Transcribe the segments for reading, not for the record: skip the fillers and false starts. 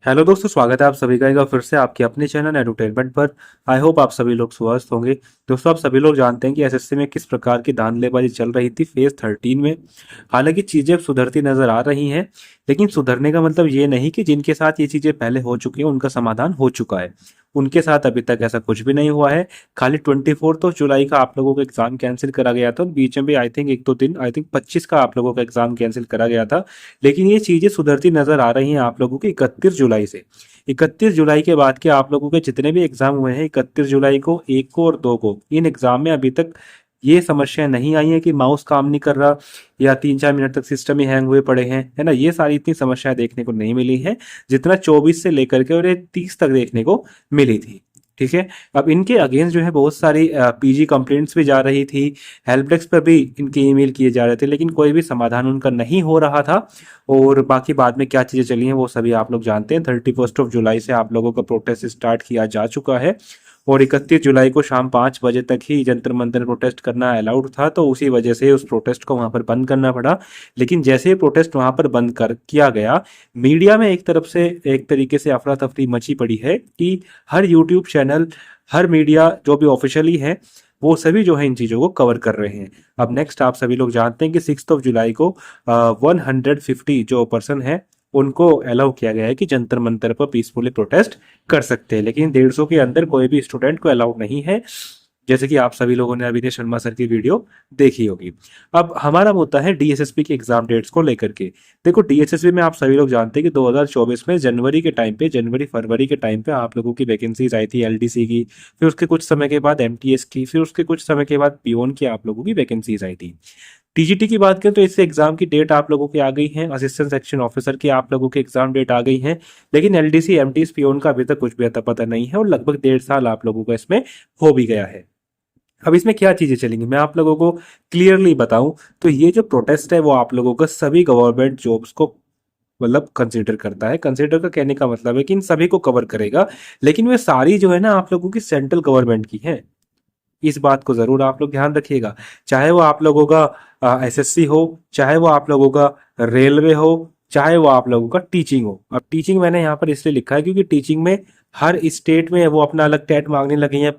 Hello दोस्तों, स्वागत है आप सभी का एक बार फिर से आपके अपने चैनल एडुटेनमेंट पर। आई होप आप सभी लोग स्वस्थ होंगे। दोस्तों, आप सभी लोग जानते हैं कि एसएससी में किस प्रकार की धांधलेबाजी चल रही थी फेज 13 में। हालांकि चीजें अब सुधरती नजर आ रही हैं, लेकिन सुधरने का मतलब ये नहीं कि जिनके साथ ये चीजें पहले हो चुकी हैं उनका समाधान हो चुका है। उनके साथ अभी तक ऐसा कुछ भी नहीं हुआ है। खाली 24 जुलाई का आप लोगों का एग्जाम कैंसिल करा गया था, बीच में भी आई थिंक एक दो दिन, आई थिंक 25 का आप लोगों का एग्जाम कैंसिल करा गया था। लेकिन ये चीजें सुधरती नजर आ रही हैं आप लोगों की 31 जुलाई से। 31 जुलाई के बाद के आप लोगों के जितने भी एग्जाम हुए हैं 31 जुलाई को, 1 को और 2 को, इन एग्जाम में अभी तक ये समस्या नहीं आई है कि माउस काम नहीं कर रहा या 3-4 मिनट तक सिस्टम ही हैंग हुए पड़े हैं, है ना। ये सारी इतनी समस्याएं देखने को नहीं मिली है जितना 24 से लेकर के और ये 30 तक देखने को मिली थी। ठीक है। अब इनके अगेंस्ट जो है बहुत सारी पीजी कंप्लेंट्स भी जा रही थी, हेल्प डेस्क पर भी इनके ईमेल किए जा रहे थे, लेकिन कोई भी समाधान उनका नहीं हो रहा था। और बाकी बाद में क्या चीजें चली हैं वो सभी आप लोग जानते हैं। 31 जुलाई से आप लोगों का प्रोटेस्ट स्टार्ट किया जा चुका है और 31 जुलाई को शाम 5 बजे तक ही जंतर मंतर प्रोटेस्ट करना अलाउड था, तो उसी वजह से उस प्रोटेस्ट को वहां पर बंद करना पड़ा। लेकिन जैसे ही प्रोटेस्ट वहां पर बंद कर किया गया, मीडिया में एक तरफ से एक तरीके से अफरा तफरी मची पड़ी है कि हर यूट्यूब चैनल, हर मीडिया जो भी ऑफिशियली है, वो सभी जो है इन चीजों को कवर कर रहे हैं। अब नेक्स्ट आप सभी लोग जानते हैं कि 6 जुलाई को 150 जो पर्सन है उनको अलाउ किया गया है कि जंतर मंतर पर पीसफुली प्रोटेस्ट कर सकते हैं, लेकिन 150 के अंदर कोई भी स्टूडेंट को अलाउ नहीं है, जैसे कि आप सभी लोगों ने अभिनय शर्मा सर की वीडियो देखी होगी। अब हमारा मुद्दा है डीएसएसपी के एग्जाम डेट्स को लेकर के। देखो, डीएसएसपी में आप सभी लोग जानते हैं कि 2024 में जनवरी के टाइम पे, जनवरी फरवरी के टाइम पे आप लोगों की वैकेंसीज आई थी एलडीसी की, फिर उसके कुछ समय के बाद एमटीएस की, फिर उसके कुछ समय के बाद पीओन की आप लोगों की वैकेंसीज आई थी। टीजीटी की बात करें तो इससे एग्जाम की डेट आप लोगों की आ गई है, असिस्टेंट सेक्शन ऑफिसर की आप लोगों की एग्जाम डेट आ गई है, लेकिन एलडीसी एमटीएस पीओन का अभी तक कुछ भी अता पता नहीं है और लगभग 1.5 साल आप लोगों का इसमें हो भी गया है। अब इसमें क्या चीजें चलेंगी मैं आप लोगों को क्लियरली बताऊं तो ये जो प्रोटेस्ट है वो आप लोगों का सभी गवर्नमेंट जॉब्स को मतलब कंसीडर करता है। कंसीडर का कहने का मतलब है कि इन सभी को कवर करेगा, लेकिन वे सारी जो है ना आप लोगों की सेंट्रल गवर्नमेंट की है। इस बात को जरूर आप लोग ध्यान रखिएगा। चाहे वो आप लोगों का एसएससी हो, चाहे वो आप लोगों का रेलवे हो, चाहे वो आप लोगों का टीचिंग हो। अब टीचिंग मैंने यहाँ पर इसलिए लिखा है क्योंकि टीचिंग में हर स्टेट में वो अपना अलग टेट मांगने लगे हैं।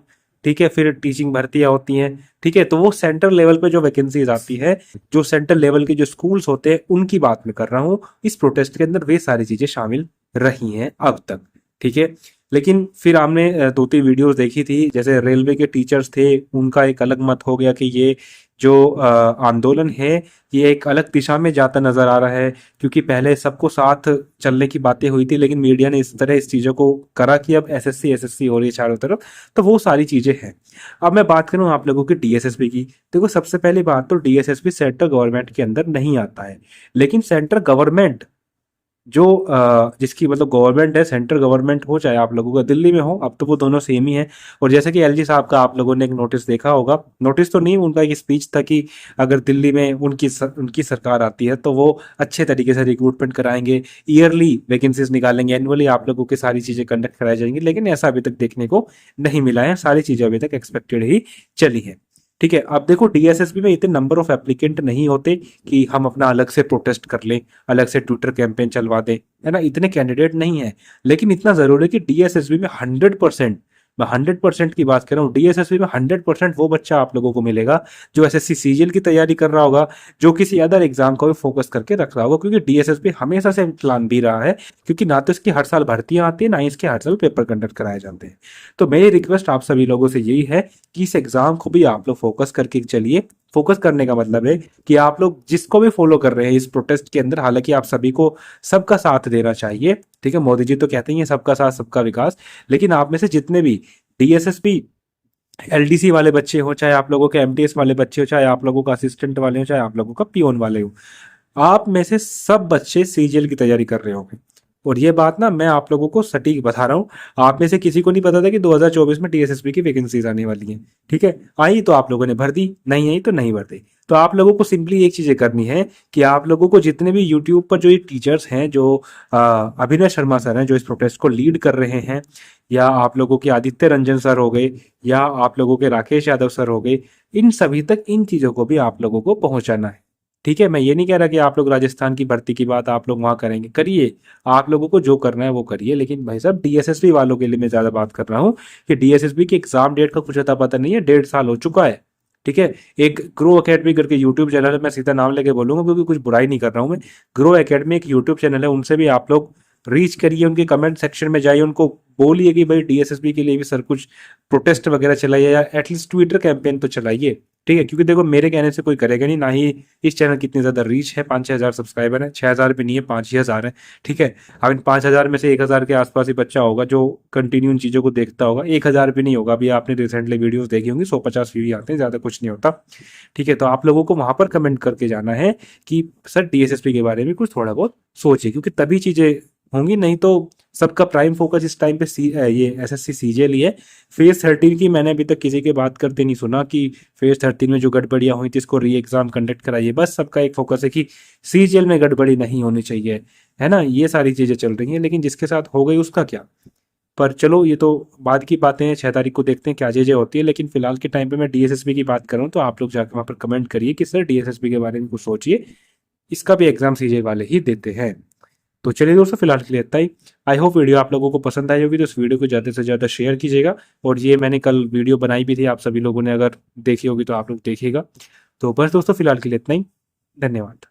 ठीक है, फिर टीचिंग भर्तियां होती हैं। ठीक है, तो वो सेंट्रल लेवल पे जो वैकेंसीज आती है, जो सेंट्रल लेवल के जो स्कूल्स होते हैं उनकी बात मैं कर रहा हूँ। इस प्रोटेस्ट के अंदर वे सारी चीजें शामिल रही हैं अब तक। ठीक है, लेकिन फिर हमने 2-3 वीडियोस देखी थी, जैसे रेलवे के टीचर्स थे, उनका एक अलग मत हो गया कि ये जो आंदोलन है ये एक अलग दिशा में जाता नजर आ रहा है, क्योंकि पहले सबको साथ चलने की बातें हुई थी, लेकिन मीडिया ने इस तरह इस चीजों को करा कि अब एसएससी एसएससी हो रही है चारों तरफ। तो वो सारी चीजें हैं। अब मैं बात करूं आप लोगों की डीएसएसपी की। देखो, सबसे पहली बात तो डीएसएसपी सेंट्रल गवर्नमेंट के अंदर नहीं आता है, लेकिन सेंट्रल गवर्नमेंट जो जिसकी मतलब गवर्नमेंट है, सेंट्रल गवर्नमेंट हो चाहे आप लोगों का दिल्ली में हो, अब तो वो दोनों सेम ही है। और जैसे कि एलजी साहब का आप लोगों ने एक नोटिस देखा होगा, नोटिस तो नहीं, उनका एक स्पीच था कि अगर दिल्ली में उनकी सरकार आती है तो वो अच्छे तरीके से रिक्रूटमेंट कराएंगे, ईयरली वैकेंसीज निकालेंगे, एनुअली आप लोगों की सारी चीजें कंडक्ट कराई जाएंगी। लेकिन ऐसा अभी तक देखने को नहीं मिला है, सारी चीजें अभी तक एक्सपेक्टेड ही चली है। ठीक है, अब देखो डीएसएसबी में इतने नंबर ऑफ एप्लीकेंट नहीं होते कि हम अपना अलग से प्रोटेस्ट कर लें, अलग से ट्विटर कैंपेन चलवा दें, है ना। इतने कैंडिडेट नहीं है, लेकिन इतना जरूर है कि डीएसएसबी में 100%, मैं 100% की बात कर रहा हूँ, डीएसएसबी में 100% वो बच्चा आप लोगों को मिलेगा जो एसएससी सीजीएल की तैयारी कर रहा होगा, जो किसी अदर एग्जाम को भी फोकस करके रख रहा होगा, क्योंकि डीएसएसबी हमेशा से प्लान भी रहा है, क्योंकि ना तो इसकी हर साल भर्तियां आती है, ना ही इसके हर साल पेपर कंडक्ट कराए जाते हैं। तो मेरी रिक्वेस्ट आप सभी लोगों से यही है कि इस एग्जाम को भी आप लोग फोकस करके चलिए। फोकस करने का मतलब है कि आप लोग जिसको भी फॉलो कर रहे हैं इस प्रोटेस्ट के अंदर, हालांकि आप सभी को सबका साथ देना चाहिए। ठीक है, मोदी जी तो कहते हैं सबका साथ सबका विकास, लेकिन आप में से जितने भी डीएसएसपी एलडीसी वाले बच्चे हो, चाहे आप लोगों के एमटीएस वाले बच्चे हो, चाहे आप लोगों का असिस्टेंट वाले हो, चाहे आप लोगों का पीओन वाले हो, आप में से सब बच्चे सीजीएल की तैयारी कर रहे होंगे। और ये बात ना मैं आप लोगों को सटीक बता रहा हूँ, आप में से किसी को नहीं पता था कि 2024 में टीएसएसपी की वैकेंसीज आने वाली हैं। ठीक है, आई तो आप लोगों ने भर दी, नहीं आई तो नहीं भर दी। तो आप लोगों को सिंपली एक चीजें करनी है कि आप लोगों को जितने भी यूट्यूब पर जो ये टीचर्स हैं, जो अभिनय शर्मा सर हैं जो इस प्रोटेस्ट को लीड कर रहे हैं, या आप लोगों के आदित्य रंजन सर हो गए, या आप लोगों के राकेश यादव सर हो गए, इन सभी तक इन चीजों को भी आप लोगों को पहुंचाना है। ठीक है, मैं ये नहीं कह रहा कि आप लोग राजस्थान की भर्ती की बात आप लोग वहाँ करेंगे, करिए, आप लोगों को जो करना है वो करिए, लेकिन भाई साहब डीएसएसबी वालों के लिए मैं ज़्यादा बात कर रहा हूँ कि डीएसएसबी की एग्जाम डेट का कुछ अता पता नहीं है, 1.5 साल हो चुका है। ठीक है, एक ग्रो एकेडमी करके यूट्यूब चैनल है, मैं सीधा नाम लेके बोलूंगा क्योंकि कुछ बुराई नहीं कर रहा हूँ मैं। ग्रो एकेडमी एक यूट्यूब चैनल है, उनसे भी आप लोग रीच करिए, उनके कमेंट सेक्शन में जाइए, उनको बोलिए कि भाई डीएसएसबी के लिए भी सर कुछ प्रोटेस्ट वगैरह चलाइए या एटलीस्ट ट्विटर कैंपेन तो चलाइए। ठीक है, क्योंकि देखो मेरे कहने से कोई करेगा नहीं, ना ही इस चैनल की इतनी ज़्यादा रीच है, 5-6 हज़ार सब्सक्राइबर है, 6 हज़ार भी नहीं है, 5 ही हज़ार है। ठीक है, अब इन 5 हज़ार में से 1 हज़ार के आसपास ही बच्चा होगा जो कंटिन्यू इन चीज़ों को देखता होगा, 1 हज़ार भी नहीं होगा। अभी आपने रिसेंटली वीडियोस देखी होंगी, 150 व्यू ही आते हैं, ज़्यादा कुछ नहीं होता। ठीक है, तो आप लोगों को वहां पर कमेंट करके जाना है कि सर डीएसएसपी के बारे में कुछ थोड़ा बहुत सोचिए, क्योंकि तभी चीज़ें होंगी, नहीं तो सबका प्राइम फोकस इस टाइम पे ये एसएससी सीजीएल ही है। फेज 13 की मैंने अभी तक किसी के बात करते नहीं सुना कि फेज 13 में जो गड़बड़ियां हुई थी इसको री एग्जाम कंडक्ट कराइए, बस सबका एक फोकस है कि सीजीएल में गड़बड़ी नहीं होनी चाहिए, है ना, ये सारी चीजें चल रही हैं, लेकिन जिसके साथ हो गई उसका क्या। पर चलो ये तो बाद की बातें हैं, 6 तारीख को देखते हैं क्या चीजें होती है, लेकिन फिलहाल के टाइम पे मैं डीएसएसबी की बात कर रहा हूँ, तो आप लोग जाकर वहां पर कमेंट करिए कि सर डीएसएसबी के बारे में कुछ सोचिए, इसका भी एग्जाम सीजीएल वाले ही देते हैं। तो चलिए दोस्तों, फिलहाल के लिए इतना ही। आई होप वीडियो आप लोगों को पसंद आई होगी, तो इस वीडियो को ज़्यादा से ज़्यादा शेयर कीजिएगा, और ये मैंने कल वीडियो बनाई भी थी, आप सभी लोगों ने अगर देखी होगी तो आप लोग देखिएगा। तो बस दोस्तों, फिलहाल के लिए इतना ही, धन्यवाद।